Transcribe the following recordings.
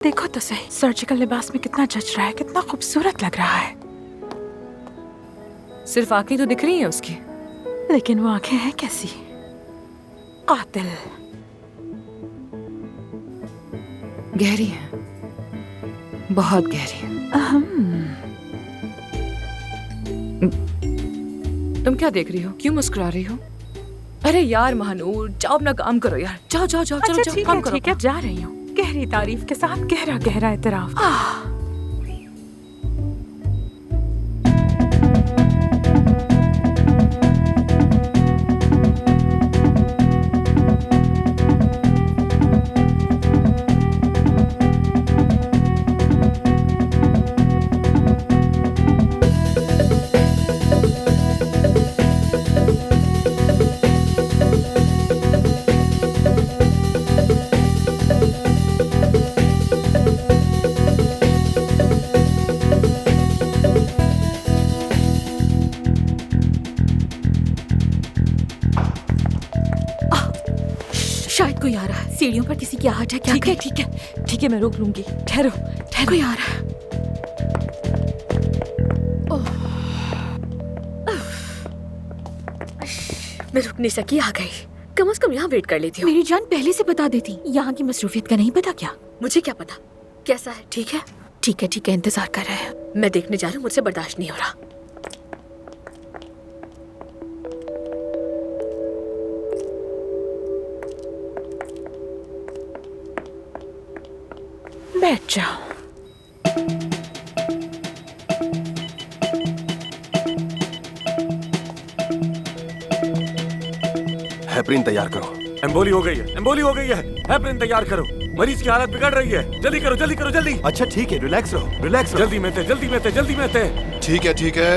देखो तो सही, सर्जिकल लिबास में कितना जच रहा है, कितना खूबसूरत लग रहा है। सिर्फ आंखें तो दिख रही हैं उसकी, लेकिन वो आंखें हैं कैसी? कातिल। गहरी है, बहुत गहरी। तुम क्या देख रही हो? क्यों मुस्कुरा रही हो? अरे यार महानूर, जाओ अपना काम करो यार। जाओ जाओ जाओ, चलो अच्छा जाओ, काम करो। ठीक है, जा रही हूँ। गहरी तारीफ के साथ गहरा गहरा एतराफ। शायद कोई आ रहा है। सीढ़ियों पर किसी की आहट है। क्या ठीक है करें? ठीक है ठीक है, मैं रोक लूंगी। ठहरो ठहरो। कोई आ रहा है। मैं रुक नहीं सकी, आ गई। कम से कम यहाँ वेट कर लेती हूँ। मेरी जान पहले से बता देती। यहाँ की मसरूफियत का नहीं पता क्या? मुझे क्या पता कैसा है। ठीक है ठीक है ठीक है, इंतजार कर रहे हैं। मैं देखने जा रही हूँ, मुझसे बर्दाश्त नहीं हो रहा। बैठ जाओ। हेपरिन तैयार करो। एम्बोली हो गई है, एम्बोली हो गई है। हेपरिन तैयार करो। मरीज की हालत बिगड़ रही है। जल्दी करो जल्दी करो जल्दी। अच्छा ठीक है, रिलैक्स रहो रिलैक्स रहो। जल्दी में थे जल्दी में थे जल्दी में थे। ठीक है,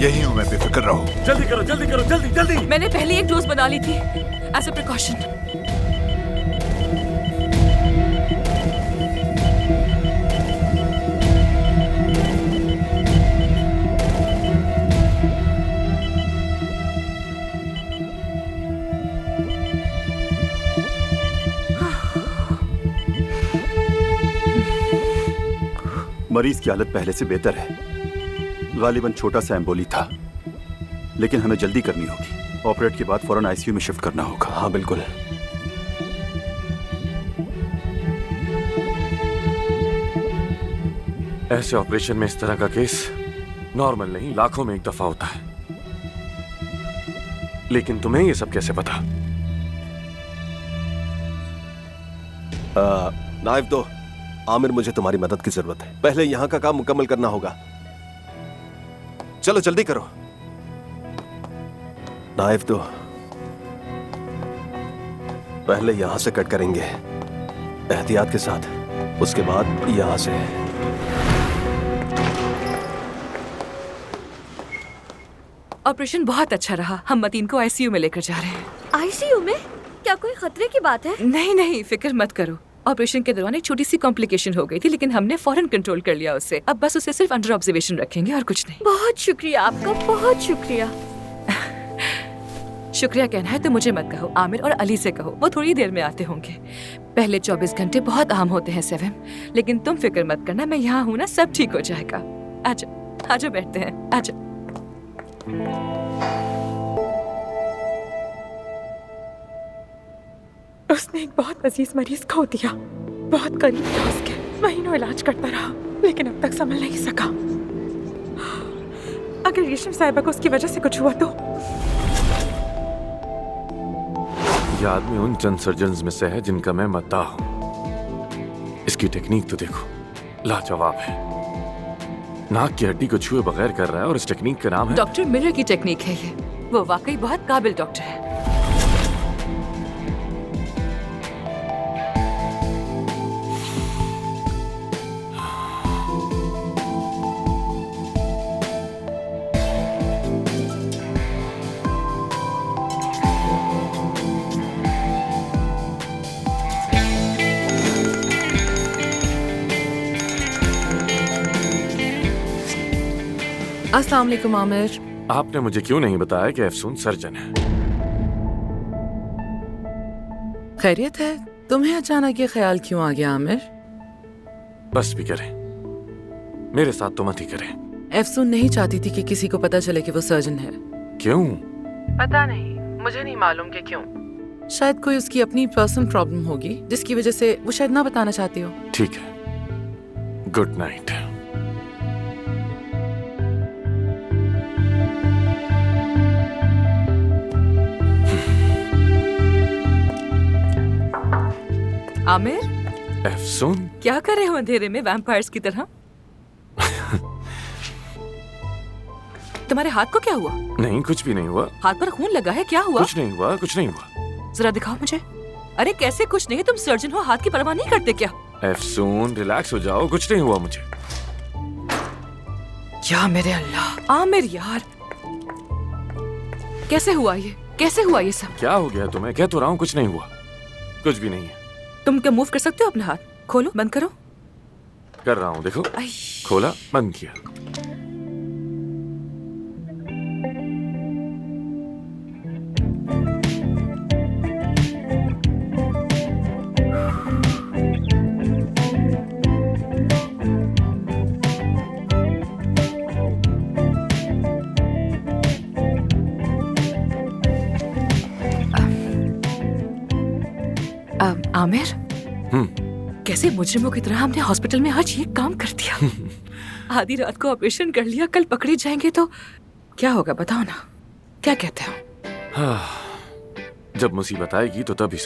यही हूँ मैं, बेफिक्र रहो। जल्दी करो जल्दी करो जल्दी जल्दी। मैंने पहले एक डोज बना ली थी एज अ प्रिकॉशन। मरीज की हालत पहले से बेहतर है। गालिबन छोटा सा एम्बोली था, लेकिन हमें जल्दी करनी होगी। ऑपरेट के बाद फौरन आईसीयू में शिफ्ट करना होगा। हाँ बिल्कुल। ऐसे ऑपरेशन में इस तरह का केस नॉर्मल नहीं, लाखों में एक दफा होता है। लेकिन तुम्हें ये सब कैसे पता? नाइफ दो। आमिर, मुझे तुम्हारी मदद की जरूरत है। पहले यहाँ का काम मुकम्मल करना होगा। चलो जल्दी करो। नाइफ दो। पहले यहां से कट करेंगे एहतियात के साथ, उसके बाद यहां से। ऑपरेशन बहुत अच्छा रहा। हम मतीन को आईसीयू में लेकर जा रहे हैं। आईसीयू में? क्या कोई खतरे की बात है? नहीं नहीं, फिक्र मत करो। ऑपरेशन के दौरान एक छोटी सी कॉम्प्लिकेशन हो गई थी, लेकिन हमने फौरन कंट्रोल कर लिया उसे। अब बस उसे सिर्फ अंडर ऑब्जर्वेशन रखेंगे और कुछ नहीं। बहुत शुक्रिया आपका, बहुत शुक्रिया। शुक्रिया कहना है तो मुझे मत कहो, आमिर और अली से कहो, वो थोड़ी देर में आते होंगे। पहले 24 घंटे बहुत अहम होते हैं सेवन, लेकिन तुम फिक्र मत करना, मैं यहाँ हूँ ना, सब ठीक हो जाएगा। आजा आजा, बैठते हैं, आजा। उसने एक बहुत अजीज मरीज खो दिया। बहुत करीब था उसके। महीनों इलाज करता रहा, लेकिन अब तक संभल नहीं सका। अगर रेशम साहिबा को उसकी वजह से कुछ हुआ तो? ये आदमी उन चंद सर्जन्स में से है जिनका मैं मद्दाह हूं। इसकी टेक्निक तो देखो, लाजवाब है। नाक की हड्डी को छुए बगैर कर रहा है, और इस टेक्निक का नाम है डॉक्टर मिलर की टेक्निक है ये। वो वाकई बहुत काबिल डॉक्टर है। अस्सलाम वालेकुम आमिर। आपने मुझे क्यों नहीं बताया कि अफसून सर्जन है? खैरियत है? तुम्हें अचानक ये ख्याल क्यों आ गया आमिर? बस भी करें, मेरे साथ तो मत ही करें। एफसून नहीं चाहती थी कि किसी को पता चले कि वो सर्जन है। क्यों? पता नहीं, मुझे नहीं मालूम कि क्यों। शायद कोई उसकी अपनी पर्सनल प्रॉब्लम होगी जिसकी वजह से वो शायद ना बताना चाहती हो। ठीक है, गुड नाइट। आमिर, एफसून, क्या कर रहे हो अंधेरे में वैम्पायर्स की तरह? तुम्हारे हाथ को क्या हुआ? नहीं, कुछ भी नहीं हुआ। हाथ पर खून लगा है, क्या हुआ? कुछ नहीं हुआ, कुछ नहीं हुआ। जरा दिखाओ मुझे। अरे कैसे कुछ नहीं? तुम सर्जन हो, हाथ की परवाह नहीं करते क्या? एफसून, रिलैक्स हो जाओ, कुछ नहीं हुआ मुझे। या मेरे अल्लाह, आमिर यार, कैसे हुआ ये? कैसे हुआ ये सब? क्या हो गया तुम्हें? कह तो रहा हूँ कुछ नहीं हुआ, कुछ भी नहीं है। तुम क्या मूव कर सकते हो अपना हाथ? खोलो, बंद करो। कर रहा हूँ, देखो। आई। खोला, बंद किया। आमिर, कैसे मुजरिमों की तरह हमने हॉस्पिटल में आज ये काम कर दिया। आधी रात को ऑपरेशन कर लिया, कल पकड़े जाएंगे तो क्या होगा बताओ ना, क्या कहते हो? हाँ, जब मुसीबत आएगी तो तभी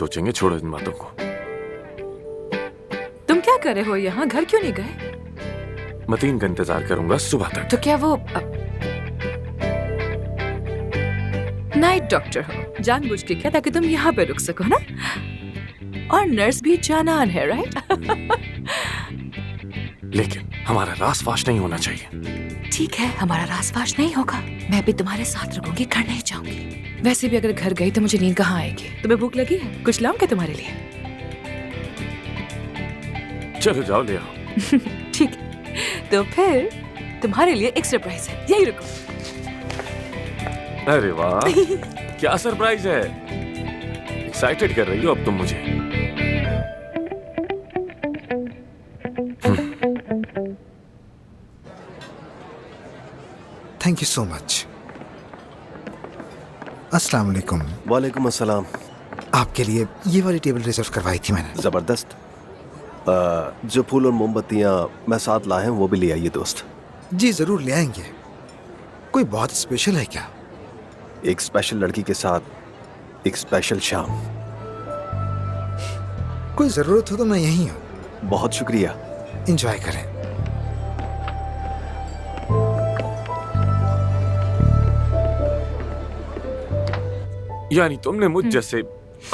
यानी तुमने मुझ जैसे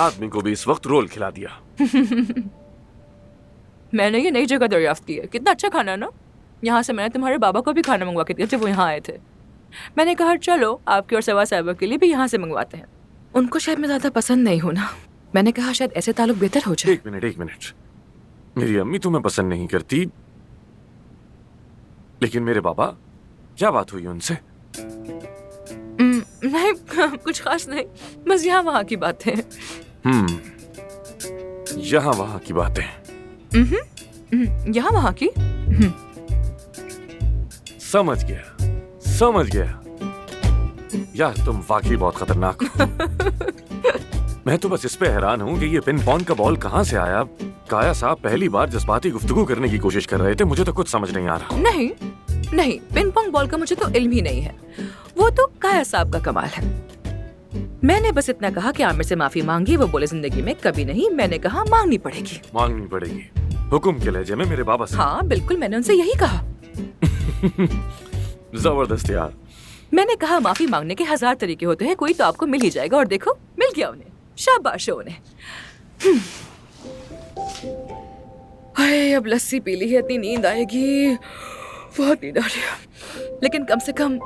आदमी को भी इस वक्त रोल खिला दिया। मैंने ये नई जगह दरियाफ्त की है, कितना अच्छा खाना ना। यहाँ से मैंने तुम्हारे बाबा को भी खाना मंगवा के दिया जब वो यहाँ आए थे। मैंने कहा चलो आपके और सवा साहिबा के लिए भी यहाँ से मंगवाते हैं। उनको शायद मैं ज्यादा पसंद नहीं हूँ ना, मैंने कहा शायद ऐसे ताल्लुक बेहतर हो जाए। एक मिनट, मेरी अम्मी तुम्हें पसंद नहीं करती, लेकिन मेरे बाबा, क्या बात हुई उनसे? नहीं, कुछ खास नहीं, बस यहाँ वहाँ की बातें। यहाँ वहाँ की बातें। यहाँ वहाँ की। समझ गया। यार तुम वाकई बहुत खतरनाक हो। मैं तो बस इस पे हैरान हूँ कि ये पिन पॉन का बॉल कहाँ से आया। काया साहब पहली बार जज्बाती गुफ्तगू करने की कोशिश कर रहे थे, मुझे तो कुछ समझ नहीं आ रहा। नहीं, पिन पॉन्ग बॉल का मुझे तो इल्म ही नहीं है, वो तो काया साहब का कमाल है। मैंने बस इतना कहा कि आमिर से माफी मांगी, वो बोले जिंदगी में कभी नहीं। मैंने कहा मांगनी पड़ेगी। हुक्म के लहजे में मेरे बाबा से? हाँ बिल्कुल, मैंने उनसे यही कहा। जबरदस्त यार। मैंने कहा माफी मांगने के 1000 तरीके होते हैं, कोई तो आपको मिल ही जाएगा। और देखो मिल गया उन्हें, शाबाश हो उन्हें। हाय, अब लस्सी पी ली है, इतनी नींद आएगी, बहुत नींद आ रही है। लेकिन कम से कम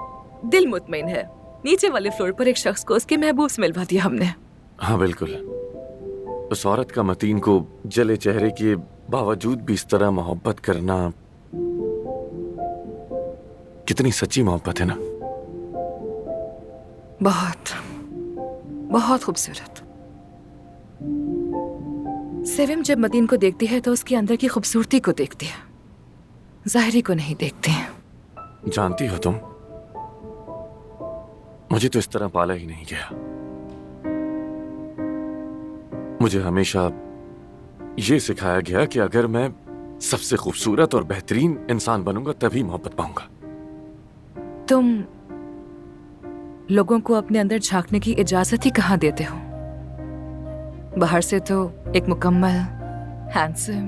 दिल मुतमईन है। नीचे वाले फ्लोर पर एक शख्स को उसके महबूब से मिलवा दिया हमने। हाँ बिल्कुल, उस औरत का मतीन को जले चेहरे के बावजूद भी इस तरह मोहब्बत करना, कितनी सच्ची मोहब्बत है ना। बहुत खूबसूरत। सेविम जब मतीन को देखती है तो उसके अंदर की खूबसूरती को देखती है, ज़ाहिरी को नहीं देखती है। जानती हो तुम, मुझे तो इस तरह पाला ही नहीं गया। मुझे हमेशा ये सिखाया गया कि अगर मैं सबसे खूबसूरत और बेहतरीन इंसान बनूंगा तभी मोहब्बत पाऊंगा। तुम लोगों को अपने अंदर झांकने की इजाजत ही कहाँ देते हो? बाहर से तो एक मुकम्मल, हैंडसम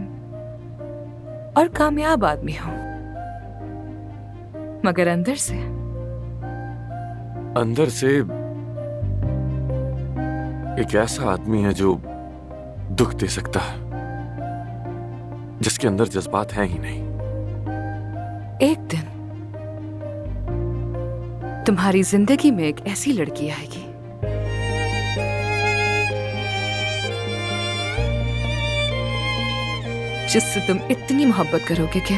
और कामयाब आदमी हो, मगर अंदर से एक ऐसा आदमी है जो दुख दे सकता है, जिसके अंदर जज्बात हैं ही नहीं। एक दिन तुम्हारी जिंदगी में एक ऐसी लड़की आएगी जिससे तुम इतनी मोहब्बत करोगे कि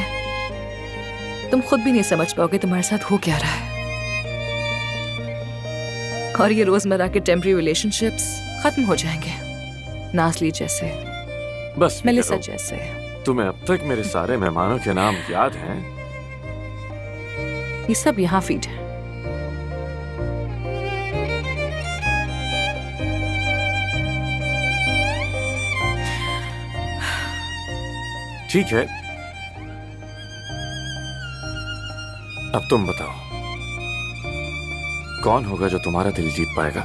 तुम खुद भी नहीं समझ पाओगे तुम्हारे साथ हो क्या रहा है। और ये रोजमर्रा के टेम्पररी रिलेशनशिप्स खत्म हो जाएंगे, नाज़ली जैसे, बस मेलिसा जैसे। तुम्हें अब तक मेरे सारे मेहमानों के नाम याद हैं? ये सब यहाँ फीड है। ठीक है, अब तुम बताओ कौन होगा जो तुम्हारा दिल जीत पाएगा?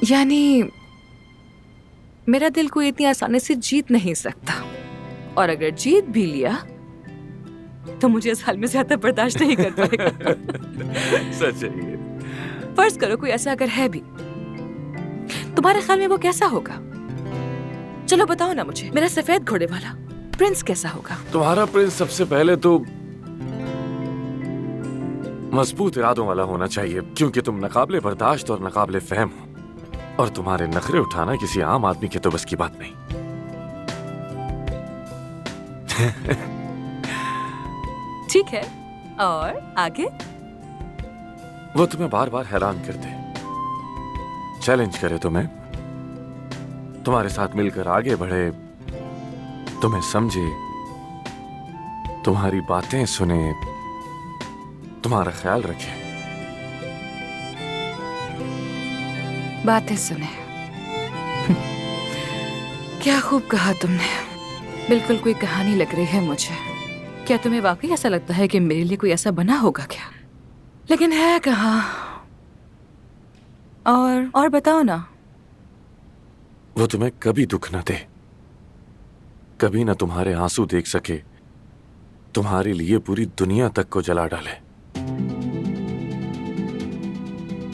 यानी मेरा दिल कोई इतनी आसानी से जीत नहीं सकता, और अगर जीत भी लिया तो मुझे इस हाल में ज्यादा बर्दाश्त नहीं कर पाएगा। सच है ये। फर्ज करो कोई ऐसा अगर है भी, तुम्हारे ख्याल में वो कैसा होगा? चलो बताओ ना मुझे, मेरा सफेद घोड़े वाला प्रिंस कैसा होगा? तुम्हारा प्रिंस सबसे पहले तो मजबूत इरादों वाला होना चाहिए, क्योंकि तुम नाकाबिले बर्दाश्त और नाकाबिले फहम हो, और तुम्हारे नखरे उठाना किसी आम आदमी के तो बस की बात नहीं। ठीक है, और आगे? वो तुम्हें बार बार हैरान कर दे, चैलेंज करे तुम्हें, तुम्हारे साथ मिलकर आगे बढ़े, तुम्हें समझे, तुम्हारी बातें सुने, तुम्हारा ख्याल रखे। बातें सुने। क्या खूब कहा तुमने, बिल्कुल कोई कहानी लग रही है मुझे। क्या तुम्हें वाकई ऐसा लगता है कि मेरे लिए कोई ऐसा बना होगा क्या? लेकिन है कहाँ? और बताओ ना। वो तुम्हें कभी दुख न दे, कभी ना तुम्हारे आंसू देख सके, तुम्हारे लिए पूरी दुनिया तक को जला डाले।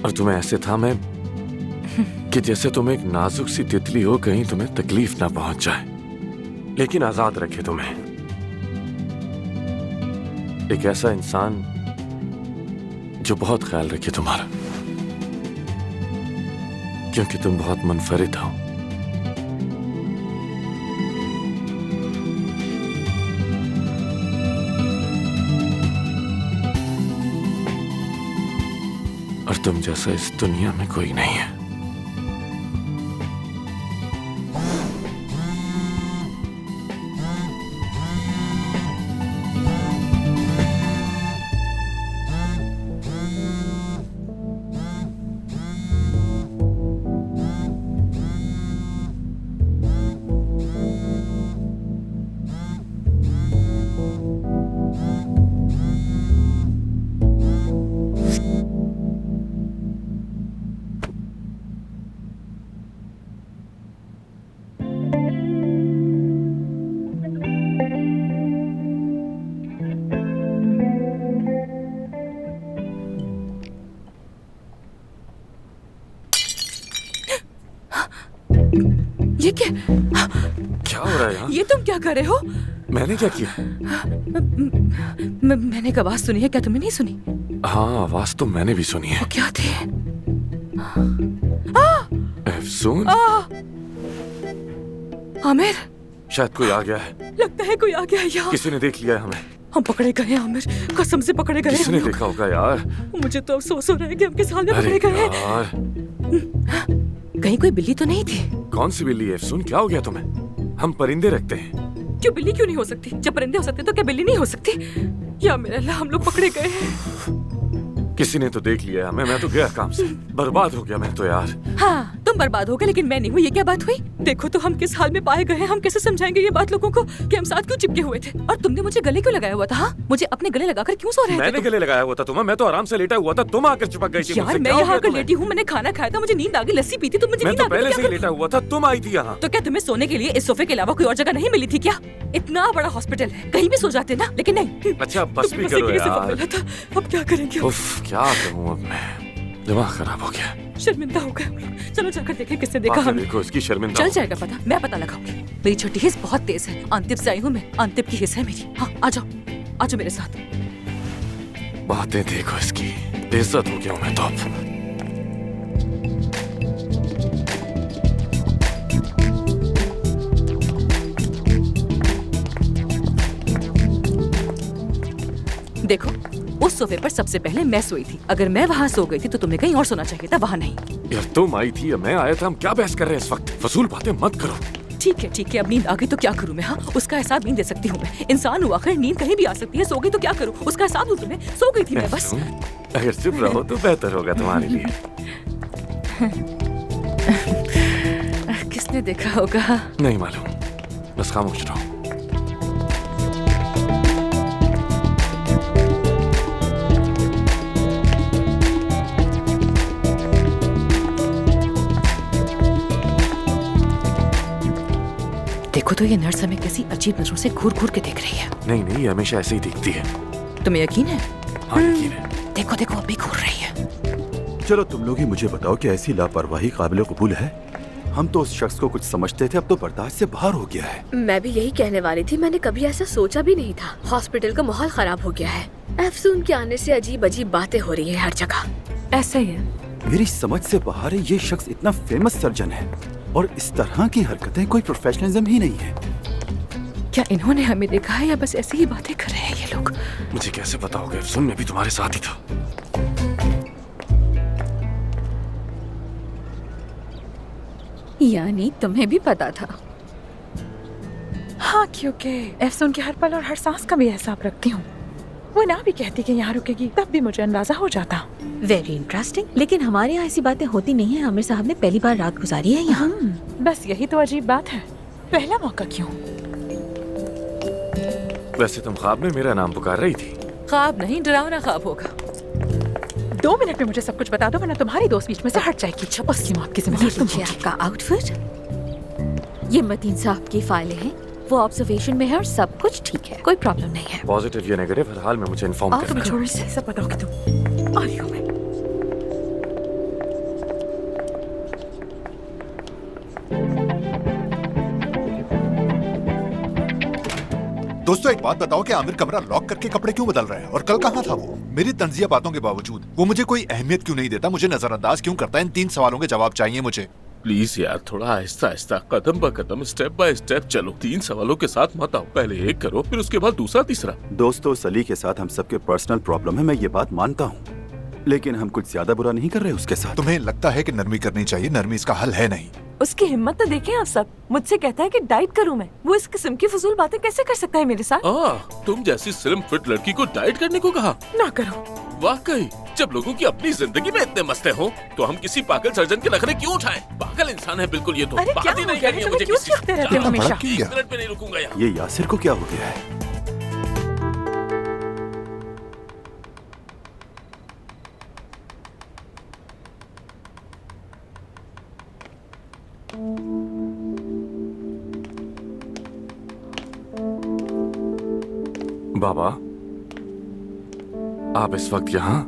और तुम्हें ऐसे थामे कि जैसे तुम एक नाजुक सी तितली हो, कहीं तुम्हें तकलीफ ना पहुंच जाए, लेकिन आजाद रखे तुम्हें। एक ऐसा इंसान जो बहुत ख्याल रखे तुम्हारा, क्योंकि तुम बहुत मुनफरिद हो। और तुम जैसा इस दुनिया में कोई नहीं है। ये क्या हो रहा है यहाँ? ये तुम क्या कर रहे हो? मैंने क्या किया? मैंने एक आवाज सुनी है, क्या तुमने नहीं सुनी? हाँ, आवाज तो मैंने भी सुनी है। वो क्या थे? अफसून? आमिर, शायद कोई आ गया है। लगता है कोई आ गया है यहाँ। किसी ने देख लिया है हमें। हम पकड़े गए हैं आमिर, कसम से पकड़े गए हैं। किसने हम लोग। देखा होगा यार? मुझे तो अफसोस हो रहा है कि हम किस हाल में अरे पकड़े गए हैं। यार, कहीं कोई बिल्ली तो नहीं थी? कौन सी बिल्ली है सुन, क्या हो गया तुम्हें? हम परिंदे रखते हैं। क्यों बिल्ली क्यों नहीं हो सकती? जब परिंदे हो सकते तो क्या बिल्ली नहीं हो सकती? या मेरा अल्लाह, हम लोग पकड़े गए हैं। किसी ने तो देख लिया हमें, मैं तो गया काम से, बर्बाद हो गया मैं तो यार। हाँ, तुम बर्बाद हो गए लेकिन मैं नहीं हुई। ये क्या बात हुई? देखो तो हम किस हाल में पाए गए हैं। हम कैसे समझाएंगे ये बात लोगों को कि हम साथ क्यों चिपके हुए थे? और तुमने मुझे गले क्यों लगाया हुआ था? हाँ? मुझे अपने गले लगाकर क्यों सो रहे थे? मैंने गले लगाया हुआ था तुम्हें? मैं तो आराम से लेटा हुआ था, तुम आकर चिपक गई थी यार मुझसे। मैं क्या हो यहाँ गया आकर तुम्हें? लेटी हूँ, मैंने खाना खाया था, मुझे नींद आ गई, लस्सी पी थी, तो मुझे मैं नींद तो आ गई। पहले क्या से ही करूं? लेटा हुआ था, तुम आई थी यहाँ। तो क्या तुम्हें सोने के लिए इस सोफे के अलावा कोई और जगह नहीं मिली थी क्या? इतना बड़ा हॉस्पिटल है, कहीं भी सो जाते ना, लेकिन नहीं। अच्छा बस भी तुम्हें करो बस एक ही यार। सिर्फ मिला था। अब क्या करेंगे? उफ, क्या करूँ अब मैं, दिमाग खराब हो गया। शर्मिंदा हो गए हम लोग। चलो जाकर देखें किसने देखा आके हमें। देखो इसकी शर्मिंदा चल हो। जाएगा पता, मैं पता लगाऊंगी। मेरी छोटी हिस्स बहुत तेज है, अंतिम से आई हूँ मैं, अंतिम की हिस्स है मेरी। हाँ आ जाओ, आ जाओ मेरे साथ। बातें देखो इसकी, बेइज्जत हो गया हूं मैं तो अब। देखो उस सोफे पर सबसे पहले मैं सोई थी। अगर मैं वहाँ सो गई थी तो तुम्हें कहीं और सोना चाहिए था, वहाँ नहीं। यार तुम आई थी या मैं आया था, हम क्या बहस कर रहे हैं इस वक्त? फजूल बातें मत करो। ठीक है, अब नींद आ गई तो क्या करूँ मैं? हाँ, उसका एहसास नींद दे सकती हूँ मैं। इंसान हुआ आखिर, नींद कहीं भी आ सकती है। सो गई तो क्या करूँ? उसका एहसास दूँ तुम्हें? सो गई थी मैं बस। अगर चुप रहो तो बेहतर होगा तुम्हारे लिए। किसने देखा होगा? नहीं मालूम, बस खामोश रहो। देखो तो ये नर्स हमें किसी अजीब नजरों से घूर घूर के देख रही है। नहीं ये हमेशा ऐसे ही दिखती है। तुम्हें यकीन है? हाँ यकीन है। देखो देखो अभी घूर रही है। चलो तुम लोग ही मुझे बताओ कि ऐसी लापरवाही काबिल कबूल है? हम तो उस शख्स को कुछ समझते थे, अब तो बर्दाश्त से बाहर हो गया है। मैं भी यही कहने वाली थी, मैंने कभी ऐसा सोचा भी नहीं था। हॉस्पिटल का माहौल खराब हो गया है। अफसून के आने से अजीब अजीब बातें हो रही है हर जगह। ऐसा ही है। मेरी समझ से बाहर है, ये शख्स इतना फेमस सर्जन है और इस तरह की हरकतें कोई प्रोफेशनलिज्म ही नहीं है। क्या इन्होंने हमें देखा है या बस ऐसी ही बातें कर रहे हैं ये लोग? मुझे कैसे पता होगा? सुन, मैं भी तुम्हारे साथ ही था। यानी तुम्हें भी पता था? हाँ, क्योंकि एफसून के हर पल और हर सांस का भी हिसाब रखती हूँ। वो ना भी कहती कि यहाँ रुकेगी तब भी मुझे अंदाजा हो जाता। Very interesting. लेकिन हमारे यहाँ ऐसी बातें होती नहीं है। आमिर साहब ने पहली बार रात गुजारी है यहाँ। बस यही तो अजीब बात है। पहला मौका क्यों? वैसे तुम ख्वाब में मेरा नाम पुकार रही थी। ख्वाब नहीं, डरावना ख्वाब होगा। 2 मिनट में मुझे सब कुछ बता दो वरना तुम्हारी दोस्त बीच में से हट जाएगी। अच्छा बस की मौत की ये जिम्मेदार तुम लीजिए होगी। आपका आउटफिट। ये मतीन साहब की फाइलें हैं। वो ऑब्जर्वेशन में है और सब कुछ ठीक है, कोई प्रॉब्लम नहीं है। पॉजिटिव या नेगेटिव, हर हाल में मुझे इन्फॉर्म आप करना। छोड़ो इसे। सब बताओगे तुम। आ रही हूँ मैं। दोस्तों एक बात बताओ कि आमिर कमरा लॉक करके कपड़े क्यों बदल रहा है और कल कहाँ था वो? मेरी तंजिया बातों के बावजूद वो मुझे कोई अहमियत क्यों नहीं देता? मुझे नजरअंदाज क्यों करता है? इन 3 सवालों के जवाब चाहिए मुझे। प्लीज यार, थोड़ा आहिस्ता आहिस्ता, कदम ब कदम, स्टेप बाय स्टेप चलो। 3 सवालों के साथ मत आओ। पहले एक करो, फिर उसके बाद दूसरा, तीसरा। दोस्तों सली के साथ हम सबके पर्सनल प्रॉब्लम है, मैं ये बात मानता हूँ, लेकिन हम कुछ ज्यादा बुरा नहीं कर रहे उसके साथ। तुम्हें लगता है कि नरमी करनी चाहिए? नरमी इसका हल है नहीं। उसकी हिम्मत तो देखें आप सब। मुझसे कहता है कि डाइट करूं मैं। वो इस किस्म की फजूल बातें कैसे कर सकता है मेरे साथ? तुम जैसी स्लिम फिट लड़की को डाइट करने को कहा? ना करो। वाकई, जब लोगों की अपनी जिंदगी में इतने मसले हो तो हम किसी पागल सर्जन के नखरे क्यों उठाएं? पागल इंसान है बिल्कुल ये तो। अरे क्या बात ही हो नहीं गया? करनी है तुम्हें मुझे क्यों किसी चिढ़ते रहते हो से। हमेशा? क्यों एक गया? मिनट में नहीं रुकूंगा यहाँ। ये यासिर को क्या हो गया है? बाबा, आप इस वक्त यहाँ?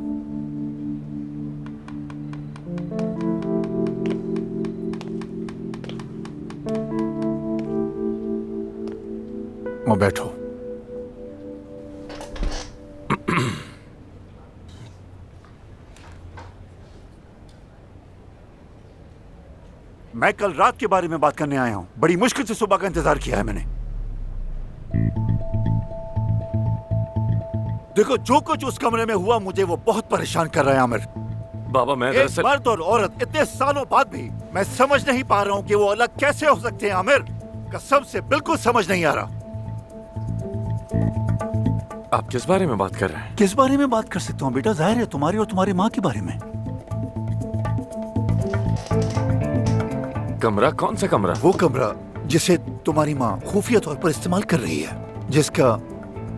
वो बैठो। मैं कल रात के बारे में बात करने आया हूँ। बड़ी मुश्किल से सुबह का इंतजार किया है मैंने। देखो जो कुछ उस कमरे में हुआ मुझे वो बहुत परेशान कर रहा है आमिर। बाबा मैं एक दरअसल मर्द और औरत इतने सालों बाद भी मैं समझ नहीं पा रहा हूँ कि वो अलग कैसे हो सकते हैं आमिर। कसम से बिल्कुल समझ नहीं आ रहा। आप किस बारे में बात कर रहे हैं? किस बारे में बात कर सकता हूँ बेटा? जाहिर है तुम्हारी और तुम्हारी माँ के बारे में। कमरा? कौन सा कमरा? वो कमरा जिसे तुम्हारी माँ खुफिया तौर पर इस्तेमाल कर रही है, जिसका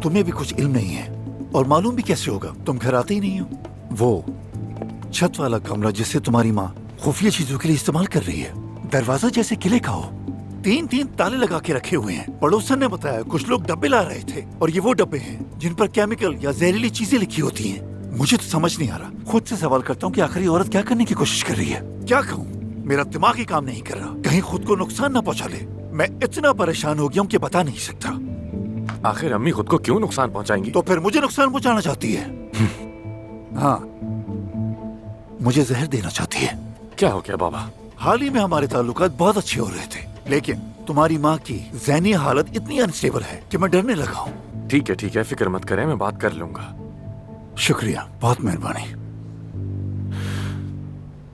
तुम्हें भी कुछ इल्म नहीं है और मालूम भी कैसे होगा, तुम घर आते ही नहीं हो। वो छत वाला कमरा जिसे तुम्हारी माँ खुफिया चीजों के लिए इस्तेमाल कर रही है, दरवाजा जैसे किले का हो, 3-3 ताले लगा के रखे हुए हैं। पड़ोसन ने बताया कुछ लोग डब्बे ला रहे थे और ये वो डब्बे हैं जिन पर केमिकल या जहरीली चीजें लिखी होती हैं। मुझे तो समझ नहीं आ रहा। खुद से सवाल करता हूँ कि आखिर ये औरत क्या करने की कोशिश कर रही है। क्या कहूँ, मेरा दिमाग ही काम नहीं कर रहा। कहीं खुद को नुकसान ना पहुँचा ले। मैं इतना परेशान हो गया हूँ कि बता नहीं सकता। आखिर अम्मी खुद को क्यों नुकसान पहुंचाएंगी? तो फिर मुझे नुकसान पहुंचाना चाहती है। हाँ, मुझे जहर देना चाहती है। क्या हो गया बाबा? हाल ही में हमारे ताल्लुकात बहुत अच्छे हो रहे थे, लेकिन तुम्हारी माँ की ज़हनी हालत इतनी अनस्टेबल है कि मैं डरने लगा हूँ। ठीक है, फिक्र मत करें, मैं बात कर लूंगा। शुक्रिया, बहुत मेहरबानी।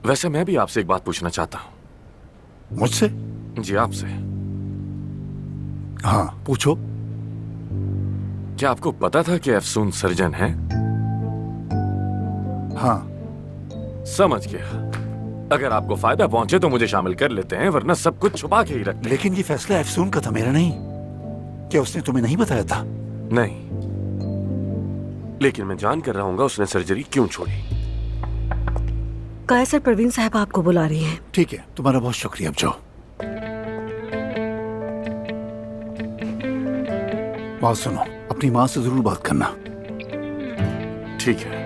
वैसे मैं भी आपसे एक बात पूछना चाहता हूँ। मुझसे? जी आपसे। हाँ पूछो। क्या आपको पता था कि अफसून सर्जन है? हाँ। समझ गया। अगर आपको फायदा पहुंचे तो मुझे शामिल कर लेते हैं, वरना सब कुछ छुपा के ही रखते हैं। लेकिन ये फैसला अफसून का था, मेरा नहीं। क्या उसने तुम्हें नहीं बताया था? नहीं, लेकिन मैं जान कर रहूंगा उसने सर्जरी क्यों छोड़ी। कैसर परवीन साहब आपको बुला रही हैं। ठीक है, तुम्हारा बहुत शुक्रिया। अब जाओ। बात सुनो, अपनी माँ से जरूर बात करना। ठीक है।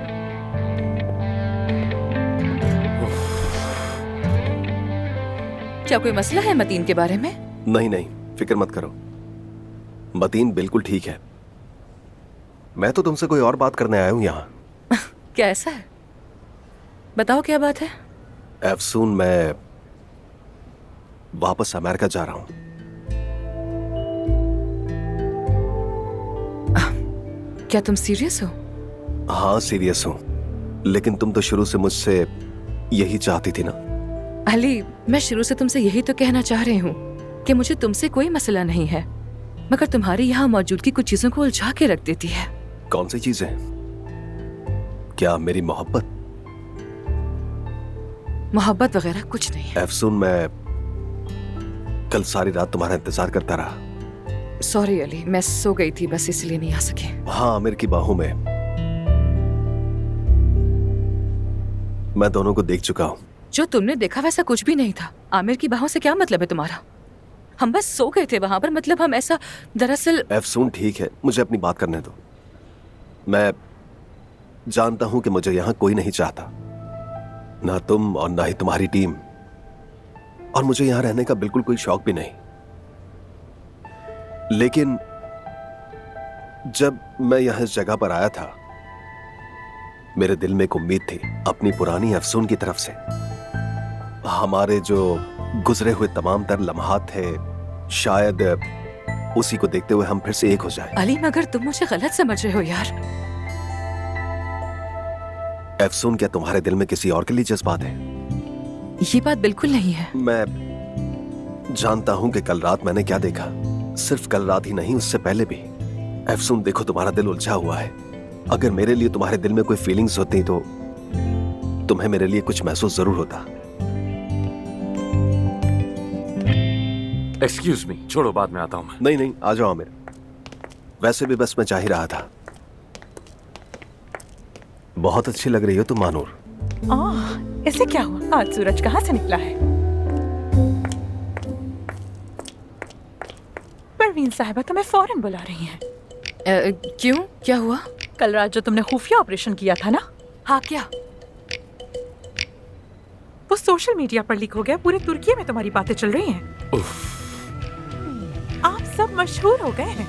क्या कोई मसला है मतीन के बारे में? नहीं, फिक्र मत करो, मतीन बिल्कुल ठीक है। मैं तो तुमसे कोई और बात करने आया हूँ यहाँ। क्या ऐसा है? बताओ क्या बात है? अफसून, मैं वापस अमेरिका जा रहा हूँ। क्या तुम सीरियस हो? हाँ सीरियस हूँ, लेकिन तुम तो शुरू से मुझसे यही चाहती थी ना। अली, मैं शुरू से तुमसे यही तो कहना चाह रही हूँ कि मुझे तुमसे कोई मसला नहीं है, मगर तुम्हारी यहाँ मौजूदगी कुछ चीजों को उलझा के रख देती है। कौन सी चीजें? क्या मेरी मोहब्बत? मोहब्बत वगैरह कुछ नहीं। अफसून, मैं कल सारी रात तुम्हारा इंतजार करता रहा। सॉरी अली, मैं सो गई थी, बस इसलिए नहीं आ सके। हाँ, आमिर की बाहों में मैं दोनों को देख चुका हूँ। जो तुमने देखा वैसा कुछ भी नहीं था। आमिर की बाहों से क्या मतलब है तुम्हारा? हम बस सो गए थे वहां पर, मतलब हम ऐसा दरअसल। अफसून ठीक है, मुझे अपनी बात करने दो। मैं जानता हूं कि मुझे यहाँ कोई नहीं चाहता, ना तुम और ना ही तुम्हारी टीम, और मुझे यहाँ रहने का बिल्कुल कोई शौक भी नहीं। लेकिन जब मैं यहाँ इस जगह पर आया था, मेरे दिल में एक उम्मीद थी अपनी पुरानी अफसून की तरफ से। हमारे जो गुजरे हुए तमाम तर लम्हात थे, शायद उसी को देखते हुए हम फिर से एक हो जाए। अली, मगर तुम मुझे गलत समझ रहे हो यार। अफसून, क्या तुम्हारे दिल में किसी और के लिए जज्बात है? ये बात बिल्कुल नहीं है। मैं जानता हूं कि कल रात मैंने क्या देखा। सिर्फ कल रात ही नहीं, उससे पहले भी। अफसून देखो, तुम्हारा दिल उलझा हुआ है। अगर मेरे लिए तुम्हारे दिल में कोई फीलिंग्स होती तो तुम्हें मेरे लिए कुछ महसूस जरूर होता। एक्सक्यूज मी, छोड़ो, बाद में आता हूं मैं। नहीं, आ जाओ आमिर। वैसे भी बस मैं चाह ही रहा था। बहुत अच्छी लग रही हो तुम मानूर। इससे क्या हुआ? आज सूरज कहाँ से निकला है? परवीन साहिबा तुम्हें फौरन बुला रही हैं। क्यों? क्या हुआ? कल रात जो तुमने खुफिया ऑपरेशन किया था ना? हाँ, क्या? वो सोशल मीडिया पर लीक हो गया। पूरे तुर्की में तुम्हारी बातें चल रही हैं। आप सब मशहूर हो गए हैं।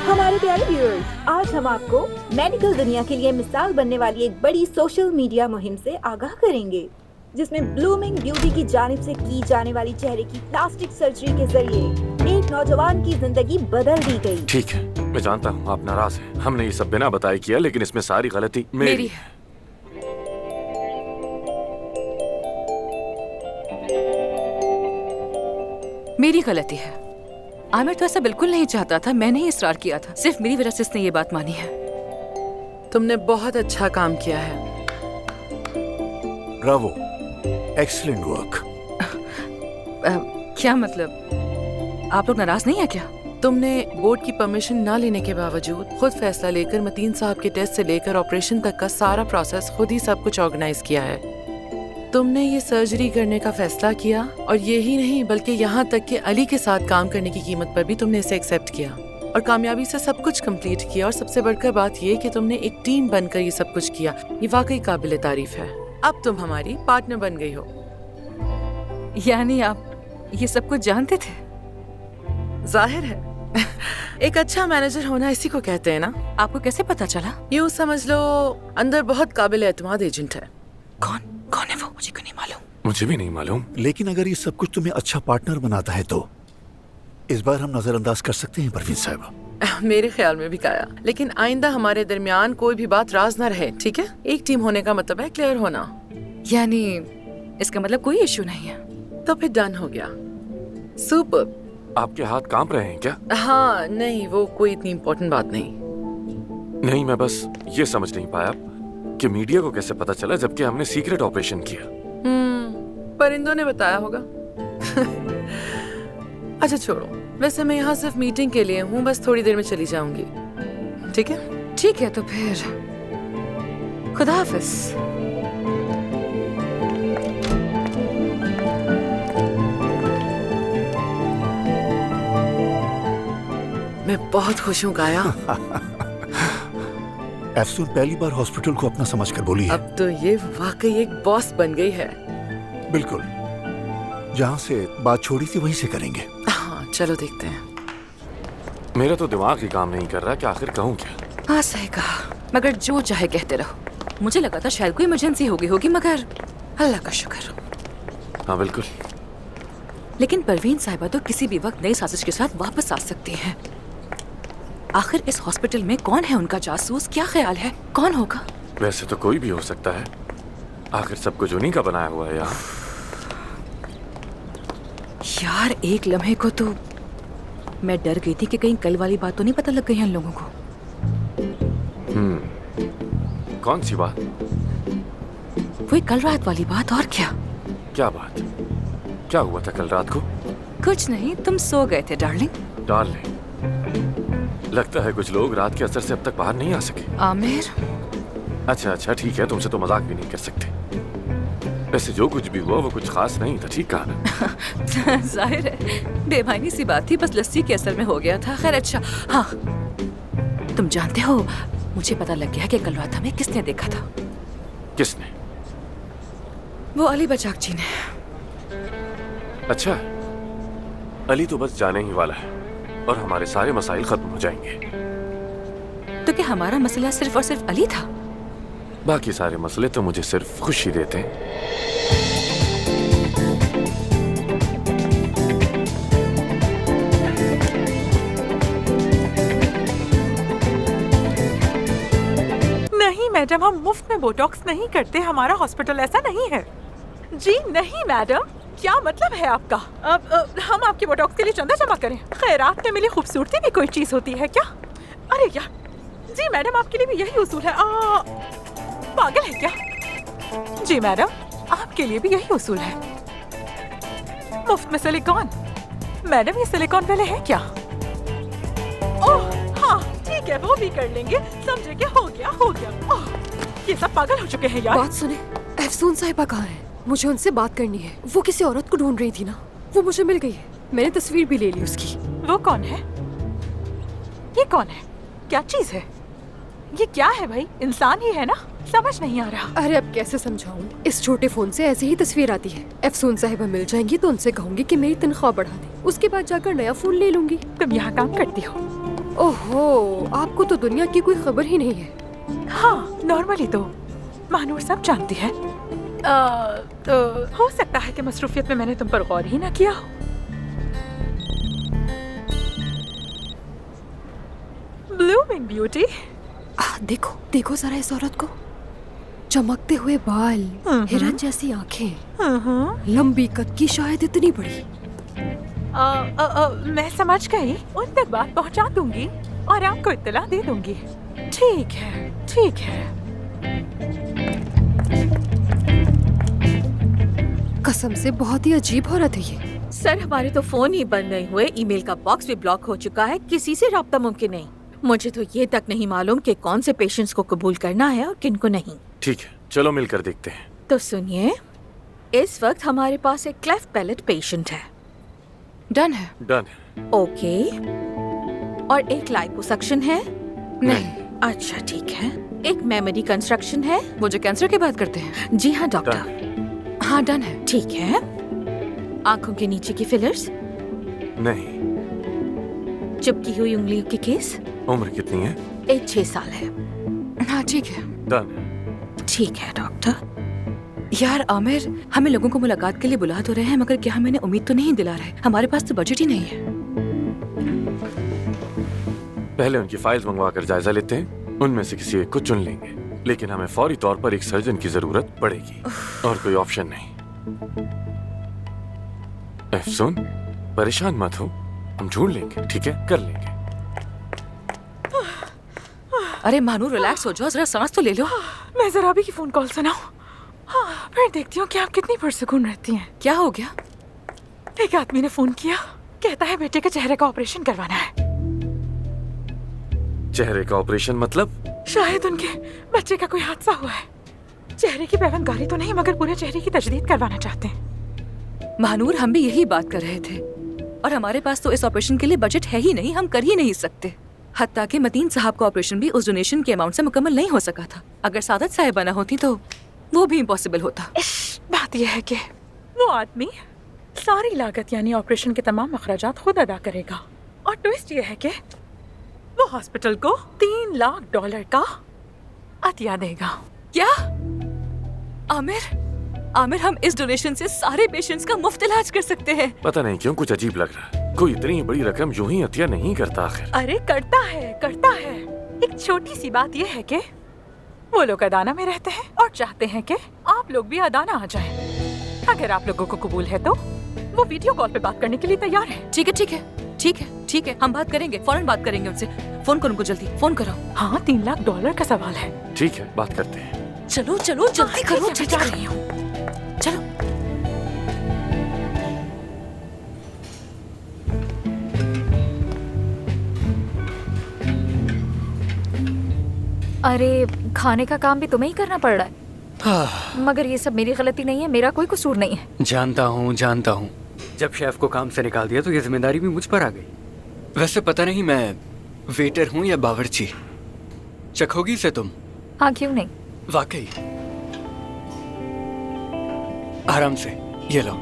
हमारे प्यारे व्यूअर्स, आज हम आपको मेडिकल दुनिया के लिए मिसाल बनने वाली एक बड़ी सोशल मीडिया मुहिम से आगाह करेंगे, जिसमें ब्लूमिंग ब्यूटी की जानिब से की जाने वाली चेहरे की प्लास्टिक सर्जरी के जरिए एक नौजवान की जिंदगी बदल दी गई। ठीक है, मैं जानता हूँ आप नाराज हैं। हमने ये सब बिना बताए किया, लेकिन इसमें सारी गलती मेरी है। मेरी गलती है। आमिर तो ऐसा बिल्कुल नहीं चाहता था, मैंने ही इसरार किया था। सिर्फ मेरी वजह से इसने ये बात मानी है। तुमने बहुत अच्छा काम किया है। Bravo, excellent work. क्या मतलब, आप लोग नाराज नहीं है क्या? तुमने बोर्ड की परमिशन ना लेने के बावजूद खुद फैसला लेकर मतीन साहब के टेस्ट से लेकर ऑपरेशन तक का सारा प्रोसेस खुद ही सब कुछ ऑर्गेनाइज किया है। तुमने ये सर्जरी करने का फैसला किया, और यही नहीं बल्कि यहाँ तक कि अली के साथ काम करने की कीमत पर भी तुमने इसे एक्सेप्ट किया और कामयाबी से सब कुछ कंप्लीट किया। और सबसे बढ़कर बात ये कि तुमने एक टीम बनकर ये सब कुछ किया। ये वाकई काबिल तारीफ है। अब तुम हमारी पार्टनर बन गई हो। यानी आप ये सब कुछ जानते थे? जाहिर है। एक अच्छा मैनेजर होना इसी को कहते हैं ना। आपको कैसे पता चला? यूँ समझ लो अंदर बहुत काबिल एतमाद एजेंट है। कौन है वो? मुझे क्यों नहीं मालूम? मुझे भी नहीं मालूम। लेकिन अगर ये सब कुछ तुम्हें अच्छा पार्टनर बनाता है तो इस बार हम नजरअंदाज कर सकते हैं परवीन साहिबा। मेरे ख्याल में भी काया, लेकिन आइंदा हमारे दरमियान कोई भी बात राज ना रहे, ठीक है? एक टीम होने का मतलब है क्लियर होना। यानी इसका मतलब कोई इश्यू नहीं है? तो फिर डन हो गया। सुपर। आपके हाथ कांप रहे हैं क्या? हाँ नहीं, वो कोई इतनी इम्पोर्टेंट बात नहीं। नहीं, मैं बस ये समझ नहीं पाया कि मीडिया को कैसे पता चला जबकि हमने सीक्रेट ऑपरेशन किया। परिंदों ने बताया होगा। अच्छा छोड़ो, वैसे मैं यहाँ सिर्फ मीटिंग के लिए हूँ, बस थोड़ी देर में चली जाऊंगी। ठीक है? ठीक है, तो फिर खुदा हाफिज। मैं बहुत खुश हूँ काया। अफसून पहली बार हॉस्पिटल को अपना समझकर बोली है। अब तो ये वाकई एक बॉस बन गई है। बिल्कुल, जहाँ से बात छोड़ी थी वहीं से करेंगे। हाँ चलो देखते हैं। मेरा तो दिमाग ही काम नहीं कर रहा कि आखिर कहूँ क्या। हाँ सही कहा, मगर जो चाहे कहते रहो। मुझे लगा था शायद कोई इमरजेंसी हो गई होगी, मगर अल्लाह का शुक्र। हाँ बिल्कुल। लेकिन परवीन साहिबा तो किसी भी वक्त नई साजिश के साथ वापस आ सकती हैं। आखिर इस हॉस्पिटल में कौन है उनका जासूस? क्या ख्याल है, कौन होगा? वैसे तो कोई भी हो सकता है, आखिर सब कुछ उन्हीं का बनाया हुआ है यहाँ। यार एक लम्हे को तो मैं डर गई थी कि कहीं कल वाली बात तो नहीं पता लग गई है इन लोगों को। कौन सी बात? वही कल रात वाली बात। और क्या? क्या बात? क्या हुआ था कल रात को? कुछ नहीं, तुम सो गए थे डार्लिंग। डार्लिंग? लगता है कुछ लोग रात के असर से अब तक बाहर नहीं आ सके। आमिर। अच्छा ठीक है, तुमसे तो मजाक भी नहीं कर सकते। वैसे जो कुछ भी हुआ वो कुछ खास नहीं था, ठीक कहा ना? जाहिर है बेमानी सी बात थी, बस लस्सी के असर में हो गया था। खैर अच्छा, हाँ तुम जानते हो मुझे पता लग गया कि कल रात हमें किसने देखा था। किसने? वो अली बचाक जी ने। अच्छा, अली तो बस जाने ही वाला है और हमारे सारे मसाइल खत्म हो जाएंगे। तो क्या हमारा मसला सिर्फ और सिर्फ अली था? बाकी सारे मसले तो मुझे सिर्फ खुशी देते हैं। नहीं मैडम, हम मुफ्त में बोटॉक्स नहीं करते, हमारा हॉस्पिटल ऐसा नहीं है। जी नहीं मैडम, क्या मतलब है आपका? अब हम आपके बोटॉक्स के लिए चंदा जमा करें? खैरात में मिली खूबसूरती भी कोई चीज होती है क्या? अरे यार, जी मैडम आपके लिए भी यही उसूल है। पागल है क्या? जी मैडम आपके लिए भी यही उसूल है। मुफ्त में सिलिकॉन? मैडम ये सिलिकॉन वाले हैं क्या? ओह हाँ ठीक है, वो भी कर लेंगे। समझे क्या? हो गया। ओह, ये सब पागल हो चुके हैं यार। बात सुने, अफसून साहिबा कहाँ है? मुझे उनसे बात करनी है। वो किसी औरत को ढूंढ रही थी ना, वो मुझे मिल गई है। मैंने तस्वीर भी ले ली उसकी। वो कौन है? ये कौन है? क्या चीज है ये? क्या है भाई? इंसान ही है ना? समझ नहीं आ रहा। अरे अब कैसे समझाऊं? इस छोटे फोन से ऐसे ही तस्वीर आती है। अफसून साहिबा मिल जाएंगी तो उनसे कहूंगी कि मेरी तनख्वाह बढ़ा दे, उसके बाद जाकर नया फोन ले लूंगी। तुम यहाँ काम करती हो? ओहो, आपको तो दुनिया की कोई खबर ही नहीं है। हाँ नॉर्मली तो महानूर सब जानती है। तो हो सकता है कि मसरूफियत में मैंने तुम पर गौर ही ना किया हो। Morning beauty. देखो देखो जरा इस औरत को, चमकते हुए बाल, हिरन जैसी आंखें, लंबी कद की, शायद इतनी बड़ी। मैं समझ गई, उन तक बात पहुंचा दूंगी और आपको इत्तला दे दूंगी। ठीक है, ठीक है। कसम से बहुत ही अजीब औरत है ये। सर, हमारे तो फोन ही बंद नहीं हुए, ईमेल का बॉक्स भी ब्लॉक हो चुका है, किसी से राब्ता मुमकिन नहीं। मुझे तो ये तक नहीं मालूम कि कौन से पेशेंट्स को कबूल करना है और किन को नहीं। ठीक है, चलो मिलकर देखते हैं। तो सुनिए, इस वक्त हमारे पास एक क्लेफ्ट पैलेट पेशेंट है। डन है। डन है। ओके। और एक लाइपोसक्शन है? नहीं। अच्छा ठीक है। एक मेमोरी कंस्ट्रक्शन है? वो जो कैंसर की बात करते हैं? जी हाँ डॉक्टर। हाँ डन है। ठीक है। आंखों के नीचे की फिलर्स? नहीं। चिपकी हुई उंगलियों के केस? उम्र कितनी है? 6 साल है। हाँ ठीक है। डन। ठीक है डॉक्टर। यार आमिर, हमें लोगों को मुलाकात के लिए बुला तो रहे हैं, मगर क्या हमें उम्मीद तो नहीं दिला रहे। हमारे पास तो बजट ही नहीं है। पहले उनकी फाइल्स मंगवा कर जायजा लेते हैं, उनमें से किसी एक को चुन लेंगे, लेकिन हमें फौरी तौर पर एक सर्जन की जरूरत पड़ेगी और कोई ऑप्शन नहीं। अफसून, परेशान मत हो, हम ढूंढ लेंगे, ठीक है? कर लेंगे। अरे मानू, रिलैक्स हो जाओ, जरा सांस तो ले लो। मैं जरा भी की फोन कॉल सुनाऊं, फिर देखती हूँ कि आप कितनी पुरसुकून रहती हैं। क्या हो गया? एक आदमी ने फोन किया, कहता है बेटे के चेहरे का ऑपरेशन करवाना है। चेहरे का ऑपरेशन मतलब? शायद उनके बच्चे का कोई हादसा हुआ है। चेहरे की पैवंदगारी तो नहीं, मगर पूरे चेहरे की तजदीद करवाना चाहते हैं। महानूर, हम भी यही बात कर रहे थे, और हमारे पास तो इस ऑपरेशन के लिए बजट है ही नहीं, हम कर ही नहीं सकते। हत्ता कि मतीन साहब का ऑपरेशन भी उस डोनेशन के अमाउंट से मुकम्मल नहीं हो सका था। अगर सादत साहिबाना होती तो वो भी इम्पॉसिबल होता। बात यह है कि वो आदमी सारी लागत यानी ऑपरेशन के तमाम अखराजात खुद अदा करेगा, और ट्विस्ट यह है कि वो हॉस्पिटल को $3 लाख का अतिया देगा। क्या? आमिर, आमिर, हम इस डोनेशन से सारे पेशेंट्स का मुफ्त इलाज कर सकते हैं। पता नहीं क्यों कुछ अजीब लग रहा है। कोई इतनी बड़ी रकम यूं ही अतिया नहीं करता आखिर। अरे करता है, करता है। एक छोटी सी बात यह है कि वो लोग अदाना में रहते हैं और चाहते हैं कि आप लोग भी अदाना आ जाएं। अगर आप लोगों को कबूल है तो वो वीडियो कॉल पे बात करने के लिए तैयार है। ठीक है, ठीक है, ठीक है, ठीक है, हम बात करेंगे, फौरन बात करेंगे उनसे। फोन करो उनको, जल्दी फोन करो। हाँ, $3 लाख का सवाल है। ठीक है, बात करते हैं। चलो चलो जल्दी करो, जा रही हूँ। चलो। अरे, खाने का काम भी तुम्हें ही करना पड़ रहा है। मगर ये सब मेरी गलती नहीं है, मेरा कोई कसूर नहीं है। जानता हूँ, जानता हूँ। जब शेफ को काम से निकाल दिया तो ये जिम्मेदारी भी मुझ पर आ गई। वैसे पता नहीं मैं वेटर हूँ या बावर्ची। चखोगी इसे तुम? हाँ, क्यों नहीं। वाकई। आराम से, ये लो।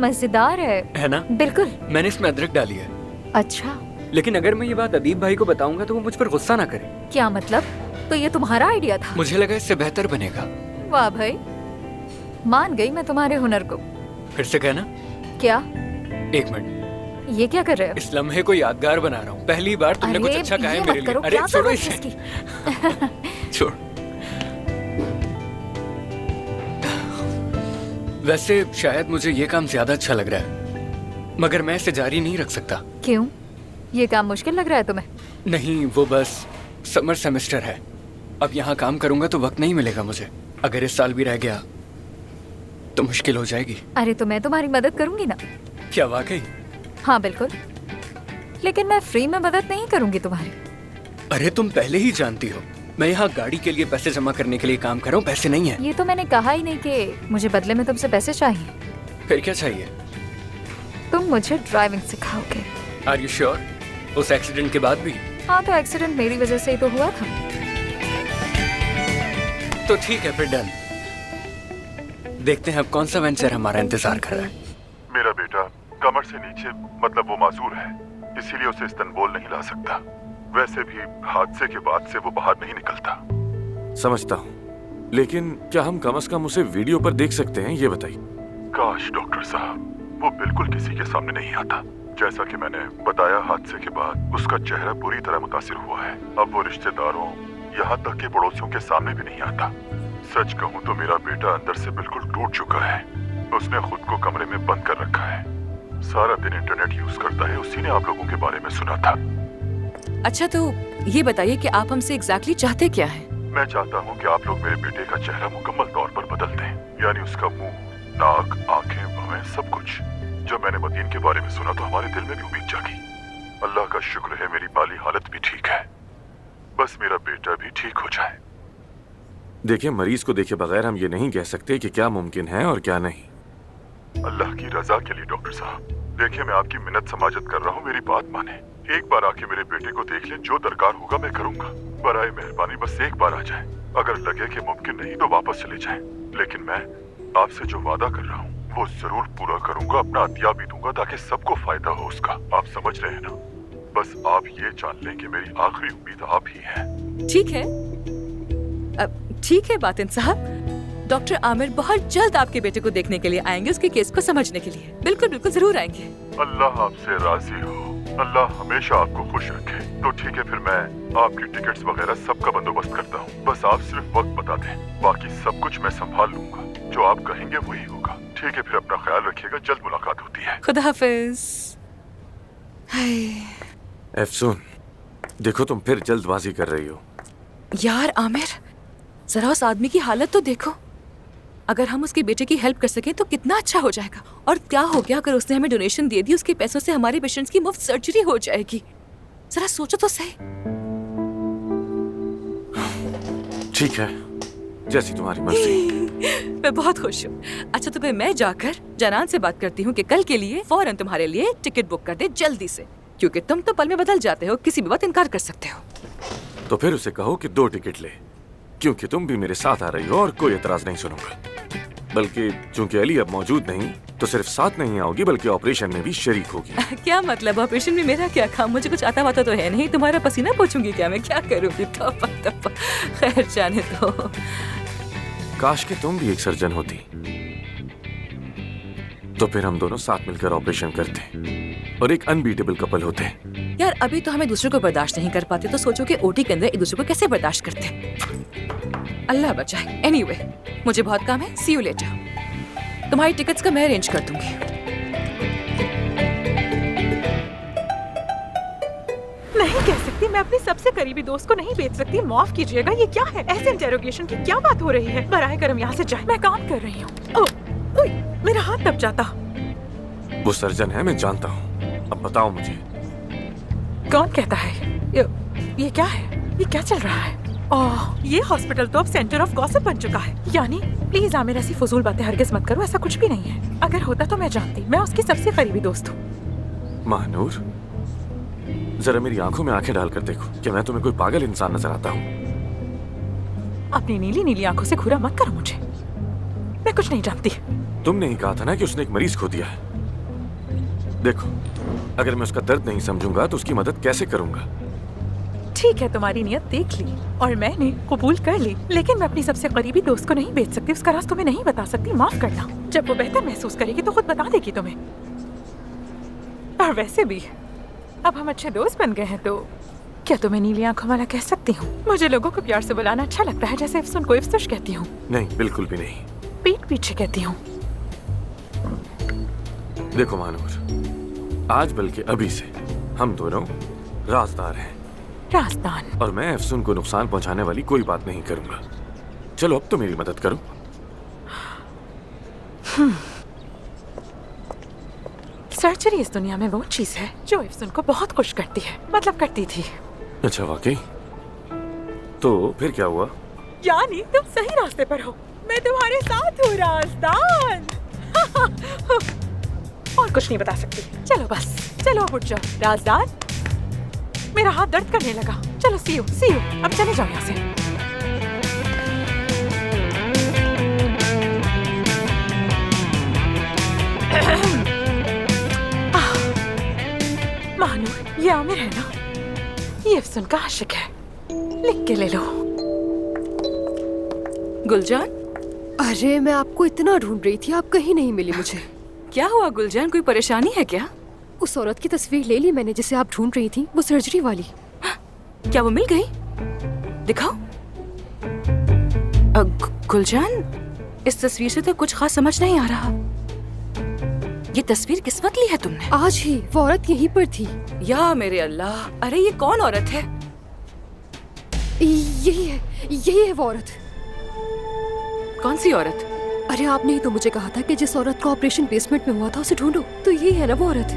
मजेदार है ना? बिल्कुल। मैंने इसमें अदरक डाली है। अच्छा। लेकिन अगर मैं ये बात अदीब भाई को बताऊंगा तो वो मुझ पर गुस्सा ना करे। क्या मतलब? तो ये तुम्हारा आइडिया था? मुझे लगा इससे बेहतर बनेगा। वाह भाई, मान गई मैं तुम्हारे हुनर को। फिर से कहना। क्या? 1 मिनट। ये क्या कर रहे हो? इस लम्हे को यादगार बना रहा हूँ। पहली बार तुमने कुछ अच्छा कहा है मेरे लिए। अरे छोड़ो इसे। छोड़। वैसे शायद मुझे ये काम ज्यादा अच्छा लग रहा है, मगर मैं इसे जारी नहीं रख सकता। क्यों? ये काम मुश्किल लग रहा है तुम्हें? नहीं, वो बस समर सेमेस्टर है। अब यहाँ काम करूंगा तो वक्त नहीं मिलेगा मुझे। अगर इस साल भी रह गया तो मुश्किल हो जाएगी। अरे तो मैं तुम्हारी मदद करूंगी ना। क्या वाकई? हाँ बिल्कुल, लेकिन मैं फ्री में मदद नहीं करूंगी तुम्हारी। अरे तुम पहले ही जानती हो मैं यहाँ गाड़ी के लिए पैसे जमा करने के लिए काम कर रहा हूँ, पैसे नहीं है। ये तो मैंने कहा ही नहीं कि मुझे बदले में तुमसे पैसे चाहिए। फिर क्या चाहिए? तुम मुझे ड्राइविंग सिखाओगे। Are you sure? उस एक्सीडेंट के बाद भी? हाँ, तो एक्सीडेंट मेरी वजह से ही तो हुआ था। तो ठीक है, फिर डन। देखते हैं अब कौन सा वेंचर हमारा इंतजार कर रहा है। मेरा बेटा कमर से नीचे मतलब वो माजूर है, इसीलिए उसे इस्तांबुल नहीं ला सकता। वैसे भी हादसे के बाद से वो बाहर नहीं निकलता। समझता हूँ, लेकिन क्या हम कम से कम उसे वीडियो पर देख सकते हैं, ये बताइए। काश डॉक्टर साहब, वो बिल्कुल किसी के सामने नहीं आता। जैसा कि मैंने बताया, हादसे के बाद उसका चेहरा बुरी तरह मुतासिर हुआ है। अब वो रिश्तेदारों, यहाँ तक कि पड़ोसियों के सामने भी नहीं आता। सच कहूँ तो मेरा बेटा अंदर से बिल्कुल टूट चुका है। उसने खुद को कमरे में बंद कर रखा है। सारा दिन इंटरनेट यूज करता है। उसी ने आप लोगों के बारे में सुना था। अच्छा, तो ये बताइए कि आप हमसे एग्जैक्टली चाहते क्या हैं? मैं चाहता हूँ कि आप लोग मेरे बेटे का चेहरा मुकम्मल तौर पर बदल दें, यानी उसका मुंह, नाक, आंखें, भवें, सब कुछ। जब मैंने मदीन के बारे में सुना तो हमारे दिल में भी उम्मीद जागी। अल्लाह का शुक्र है मेरी माली हालत भी ठीक है। बस मेरा बेटा भी ठीक हो जाए। देखिए, मरीज को देखे बगैर हम ये नहीं कह सकते कि क्या मुमकिन है और क्या नहीं। अल्लाह की रजा के लिए डॉक्टर साहब, देखिए मैं आपकी मिन्नत समाजत कर रहा हूँ, मेरी बात माने। एक बार आके मेरे बेटे को देख लें, जो दरकार होगा मैं करूँगा। बराए मेहरबानी बस एक बार आ जाए। अगर लगे कि मुमकिन नहीं तो वापस चले जाएं। लेकिन मैं आपसे जो वादा कर रहा हूँ वो जरूर पूरा करूँगा। अपना अतिया भी दूंगा ताकि सबको फायदा हो उसका। आप समझ रहे हैं ना? बस आप ये जान लें कि मेरी आखिरी उम्मीद आप ही हैं। ठीक है, ठीक है बातिन साहब। डॉक्टर आमिर बहुत जल्द आपके बेटे को देखने के लिए आएंगे, उसके केस को समझने के लिए। बिल्कुल बिल्कुल जरूर आएंगे। अल्लाह आपसे राजी हो। अल्लाह हमेशा आपको खुश रखे। तो ठीक है, फिर मैं आपकी टिकट्स वगैरह सबका बंदोबस्त करता हूँ। बस आप सिर्फ वक्त बता दें, बाकी सब कुछ मैं संभाल लूंगा। जो आप कहेंगे वही होगा। ठीक है, फिर अपना ख्याल रखिएगा। जल्द मुलाकात होती है। खुदा हाफिज। अफसून, देखो तुम फिर जल्दबाजी कर रही हो। यार आमिर, जरा उस आदमी की हालत तो देखो। अगर हम उसके बेटे की हेल्प कर सकें तो कितना अच्छा हो जाएगा। और क्या हो गया अगर उसने हमें डोनेशन दे दी, उसके पैसों से हमारे पेशेंट्स की मुफ्त सर्जरी हो जाएगी। जरा सोचो तो सही। ठीक है, जैसी तुम्हारी मर्जी। मैं बहुत खुश हूँ। अच्छा, तो फिर मैं जाकर जनान से बात करती हूँ कि कल के लिए फौरन तुम्हारे लिए टिकट बुक कर दे, जल्दी से। क्योंकि तुम तो पल में बदल जाते हो, किसी भी बात इनकार कर सकते हो। तो फिर उसे कहो कि 2 टिकट ले, क्योंकि तुम भी मेरे साथ आ रही हो और कोई एतराज नहीं सुनूंगा। बल्कि चूंकि अली अब मौजूद नहीं, तो सिर्फ साथ नहीं आओगी बल्कि ऑपरेशन में भी शरीक होगी। क्या मतलब? ऑपरेशन में मेरा क्या काम? मुझे कुछ आता वाता तो है नहीं। तुम्हारा पसीना पोंछूंगी क्या मैं? क्या करूंगी? खैर जाने दो। काश कि तुम भी एक सर्जन होती, तो फिर हम दोनों साथ मिलकर ऑपरेशन करते और एक अनबीटेबल कपल होते। यार अभी तो हमें दूसरे को बर्दाश्त नहीं कर पाते, तो सोचो कि ओटी के अंदर एक दूसरे को कैसे बर्दाश्त करते। अल्लाह बचाए। एनीवे, मुझे बहुत काम है। सी यू लेटर। तुम्हारी टिकट्स का मैं अरेंज कर दूंगी। नहीं कह सकती, मैं अपनी सबसे करीबी दोस्त को नहीं बेच सकती। माफ कीजिएगा, ये क्या है? ऐसे इंटेरोगेशन की क्या बात हो रही है? बराए करम यहाँ से जाए, मैं काम कर रही हूँ। मेरा हाथ दब जाता। वो सर्जन है, मैं जानता हूँ। अब बताओ मुझे, कौन कहता है? ये क्या है? ये क्या चल रहा है? ओह, ये हॉस्पिटल तो अब सेंटर ऑफ गॉसिप बन चुका है। यानी प्लीज आमिर, ऐसी फजूल बातें हरगिज मत करो। ऐसा कुछ भी नहीं है। अगर होता तो मैं जानती। मैं उसकी सबसे करीबी दोस्त हूँ। महानूर, जरा मेरी आंखों में आंखें डालकर देखो कि मैं तुम्हें कोई पागल इंसान नजर आता हूँ? अपनी नीली नीली आंखों से घूरा मत करो मुझे। मैं कुछ नहीं जानती। तुमने ही कहा था ना कि उसने एक मरीज खो दिया है। देखो, अगर मैं उसका दर्द नहीं समझूंगा तो उसकी मदद कैसे करूंगा? ठीक है, तुम्हारी नियत देख ली और मैंने कबूल कर ली, लेकिन मैं अपनी सबसे करीबी दोस्त को नहीं बेच सकती। उसका राज तुम्हें नहीं बता सकती। माफ करना। जब वो बेहतर महसूस करेगी तो खुद बता देगी तुम्हें। और वैसे भी अब हम अच्छे दोस्त बन गए हैं, तो क्या तुम्हें नीली आंखों वाला कह सकती हूँ? मुझे लोगों को प्यार से बुलाना अच्छा लगता है, जैसे अफसून को इफ्सुश कहती हूँ। नहीं, बिल्कुल भी नहीं। पीठ पीछे कहती हूँ। देखो महानूर, आज बल्कि अभी से हम दोनों राजदार हैं। राजदान? और मैं अफसून को नुकसान पहुंचाने वाली कोई बात नहीं करूंगा। चलो अब तो मेरी मदद करो। सर्जरी इस दुनिया में वो चीज है जो अफसून को बहुत खुश करती है। मतलब करती थी। अच्छा, वाकई? तो फिर क्या हुआ? यानी तुम सही रास्ते पर हो। मैं तुम्हारे साथ हूँ राजदान। और कुछ नहीं बता सकती। चलो बस, चलो अब उठ जाओ राजदान। मेरा हाथ दर्द करने लगा। चलो सी यू। अब चले जाओ यहाँ से। महानूर, ये आमिर है ना? ये अफसून का आशिक है। लिख के ले लो। गुलजान? अरे मैं आपको इतना ढूंढ रही थी, आप कहीं नहीं मिली मुझे। क्या हुआ गुलजान, कोई परेशानी है क्या? उस औरत की तस्वीर ले ली मैंने जिसे आप ढूंढ रही थी, वो सर्जरी वाली। क्या वो मिल गई? दिखाओ। गुलजान, इस तस्वीर से तो कुछ खास समझ नहीं आ रहा। ये तस्वीर किस वक्त ली है तुमने? आज ही। वो औरत यहीं पर थी। या मेरे अल्लाह, अरे ये कौन औरत है? यही है वो औरत। कौन सी औरत? अरे आपने ही तो मुझे कहा था कि जिस औरत का ऑपरेशन बेसमेंट में हुआ था उसे ढूंढो, तो यही है ना वो औरत।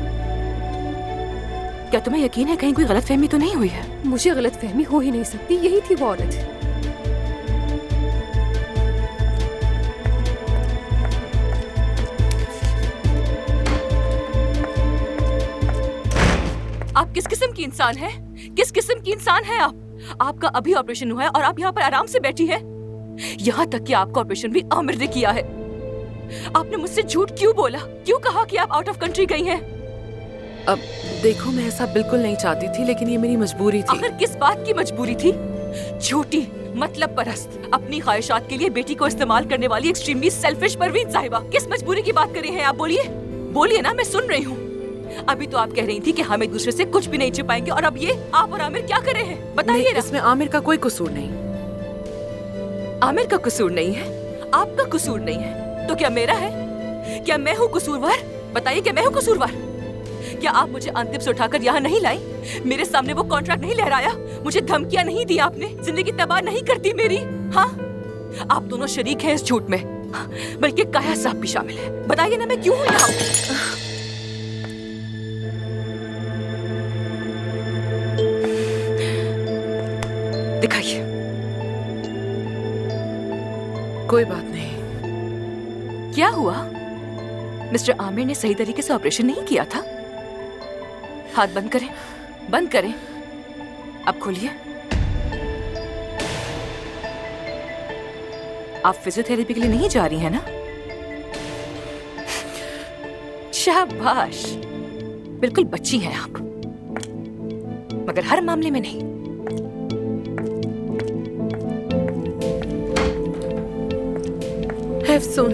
क्या तुम्हें यकीन है कहीं कोई गलतफहमी तो नहीं हुई है? मुझे गलतफहमी हो ही नहीं सकती, यही थी वो औरत। आप किस किस्म की इंसान हैं? किस किस्म की इंसान हैं आप? आपका अभी ऑपरेशन हुआ है और आप यहाँ पर आराम से बैठी हैं। यहाँ तक कि आपका ऑपरेशन भी आमिर ने किया है। आपने मुझसे झूठ क्यों बोला? क्यों कहा कि आप आउट ऑफ कंट्री गई हैं? अब देखो, मैं ऐसा बिल्कुल नहीं चाहती थी, लेकिन ये मेरी मजबूरी थी। आखिर किस बात की मजबूरी थी? झूठी, मतलब परस्त, अपनी ख्वाहिशात के लिए बेटी को इस्तेमाल करने वाली एक्सट्रीमली सेल्फिश परवीन साहिबा। किस मजबूरी की बात कर रही हैं आप? बोलिए, बोलिए ना, मैं सुन रही हूँ। अभी तो आप कह रही थी कि हम एक दूसरे से कुछ भी नहीं छिपाएंगे, और अब ये आप और आमिर क्या कर रहे हैं? बताइए ना। इसमें आमिर का कोई कसूर नहीं। आमिर का कसूर नहीं है, आपका कसूर नहीं है, तो क्या मेरा है? क्या मैं हूँ कसूरवार? बताइए, क्या मैं हूँ कसूरवार? क्या आप मुझे अंतिम से उठाकर यहाँ नहीं लाई? मेरे सामने वो कॉन्ट्रैक्ट नहीं लहराया? मुझे धमकियाँ नहीं दी आपने? जिंदगी तबाह नहीं करती मेरी? हाँ, आप दोनों शरीक हैं इस झूठ में, बल्कि काया साहब भी शामिल है। बताइए ना, मैं क्यों हूँ यहाँ? दिखाइए। कोई बात नहीं। क्या हुआ? मिस्टर आमिर ने सही तरीके से ऑपरेशन नहीं किया था? हाथ बंद करें, बंद करें। अब खोलिए। आप फिजियोथेरेपी के लिए नहीं जा रही हैं ना? शाबाश, बिल्कुल बच्ची हैं आप, मगर हर मामले में नहीं। अफसून,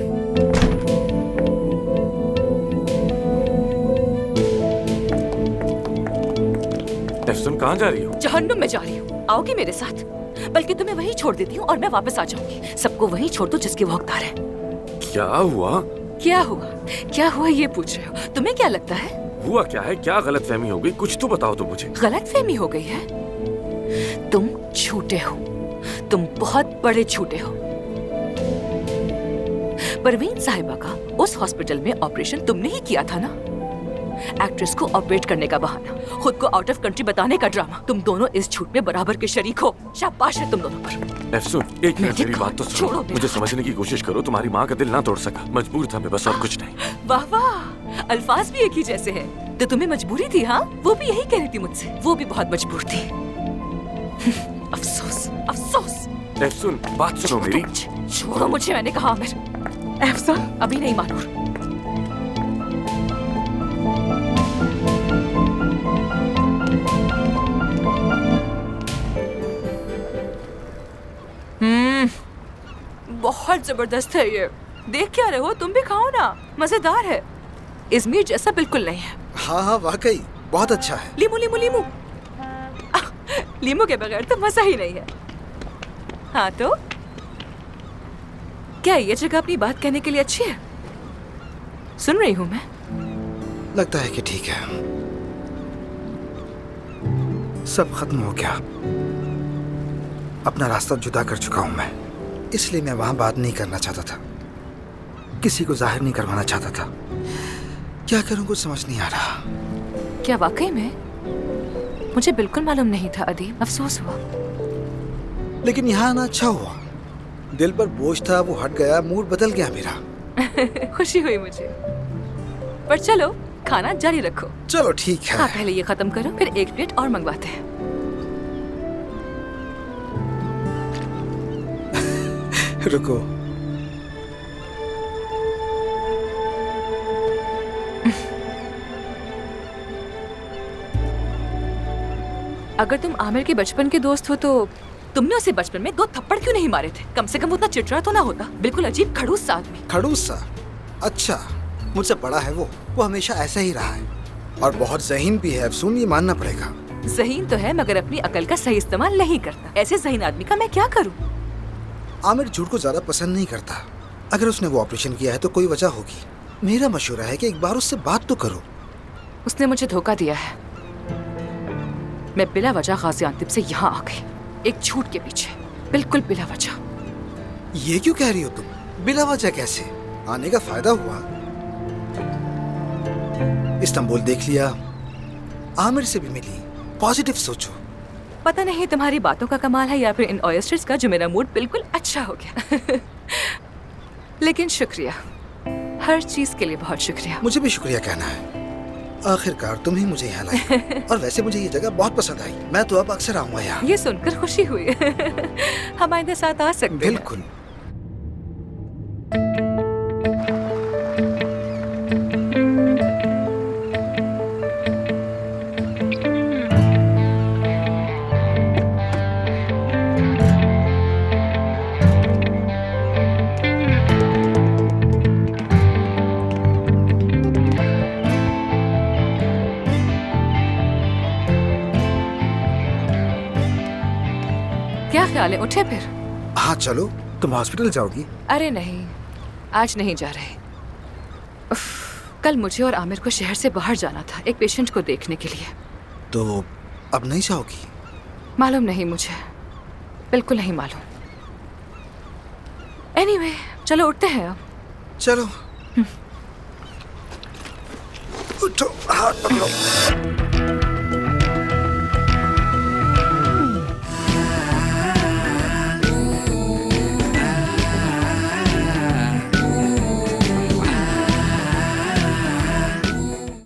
अफसून, कहाँ जा रही हो? जहन्नुम में जा रही हूँ। आओगी मेरे साथ? बल्कि तुम्हें वहीं छोड़ देती हूँ और मैं वापस आ जाऊंगी। सबको वहीं छोड़ दो जिसके वो हकदार है। क्या हुआ? क्या हुआ? क्या हुआ ये पूछ रहे हो? तुम्हें क्या लगता है? हुआ क्या है? क्या गलतफहमी हो गई? कुछ तो बताओ तो मुझे। गलतफहमी हो गई है? तुम झूठे हो, तुम बहुत बड़े झूठे हो। परवीन साहिबा का उस हॉस्पिटल में ऑपरेशन तुमने ही किया था ना? एक्ट्रेस को ऑपरेट करने का बहाना, खुद को आउट ऑफ कंट्री बताने का ड्रामा, तुम दोनों इस झूठ में बराबर के शरीक हो। शाबाश है तुम दोनों पर। अफसून, एक मिनट मेरी बात तो सुनो। मुझे समझने की कोशिश करो। तुम्हारी माँ का दिल ना तोड़ सका, मजबूर था मैं बस, और कुछ नहीं। वाह वाह, अल्फाज भी एक ही जैसे हैं। तो तुम्हें मजबूरी थी? हाँ, वो भी यही कह रही थी मुझसे। वो भी बहुत मजबूर थी। अफसोस, अफसोस। अफसून, बात सुनो मेरी। छोड़ो मुझे, मैंने कहा आमिर। अफसून, अभी नहीं मानूर। बहुत जबरदस्त है ये। देख क्या रहे हो? तुम भी खाओ ना, मजेदार है। इजमीर जैसा बिल्कुल नहीं है। हाँ हाँ, वाकई बहुत अच्छा है। लीमू लीमू लीमू। लीमू के बगैर तो मजा ही नहीं है। हाँ तो क्या ये जगह अपनी बात कहने के लिए अच्छी है? सुन रही हूँ मैं। लगता है कि ठीक है, सब खत्म हो गया। अपना रास्ता जुदा कर चुका हूं मैं, इसलिए मैं वहां बात नहीं करना चाहता था, किसी को जाहिर नहीं करवाना चाहता था। क्या करूं, कुछ समझ नहीं आ रहा। क्या वाकई में? मुझे बिल्कुल मालूम नहीं था अदीब, अफसोस हुआ। लेकिन यहाँ आना अच्छा हुआ। दिल पर बोझ था, वो हट गया, मूड बदल गया मेरा। खुशी हुई मुझे। पर चलो, खाना जारी रखो। चलो ठीक है। हाँ, पहले ये खत्म करो, फिर एक प्लेट और मंगवाते हैं। रुको, अगर तुम आमिर के बचपन के दोस्त हो तो तुमने उसे बचपन में 2 थप्पड़ क्यों नहीं मारे थे? कम से कम उतना चिड़चिड़ा तो ना होता। बिल्कुल अजीब खड़ूस सा आदमी। खड़ूस सा? अच्छा, मुझसे बड़ा है वो हमेशा ऐसा ही रहा है। और बहुत ज़हीन भी है अफसून, ये मानना पड़ेगा। ज़हीन तो है मगर अपनी अकल का सही इस्तेमाल नहीं करता। ऐसे ज़हीन आदमी का मैं क्या करूं? आमिर झूठ को ज्यादा पसंद नहीं करता। अगर उसने वो ऑपरेशन किया है तो कोई वजह होगी। मेरा मशवरा है कि एक बार उससे बात तो करो। उसने मुझे धोखा दिया है। मैं बिला वजह गाजियांतिब से यहाँ आ गई, एक झूठ के पीछे, बिल्कुल बिला वजह। ये क्यों कह रही हो तुम? बिला वजह कैसे? आने का फायदा हुआ। इस्तांबुल देख लिया, आमिर से भी मिली, पॉजिटिव सोचो। पता नहीं तुम्हारी बातों का कमाल है या फिर इन ऑयस्टर्स का जो मेरा मूड बिल्कुल अच्छा हो गया। लेकिन शुक्रिया, हर चीज के लिए बहुत शुक्रिया। मुझे भी शुक्रिया कहना है। आखिरकार तुम ही मुझे यहाँ लाई। और वैसे मुझे ये जगह बहुत पसंद आई। मैं तो अब अक्सर आऊंगा यहाँ। ये सुनकर खुशी हुई। हमारे साथ आ सकते हैं। बिल्कुल। क्या ख्याल है, उठे फिर? हाँ चलो। तुम हॉस्पिटल जाओगी? अरे नहीं, आज नहीं जा रहे। उफ, कल मुझे और आमिर को शहर से बाहर जाना था एक पेशेंट को देखने के लिए। तो अब नहीं जाओगी? मालूम नहीं मुझे, बिल्कुल नहीं मालूम। एनीवे, चलो उठते हैं अब। चलो। उठो, हाथ पकड़ो।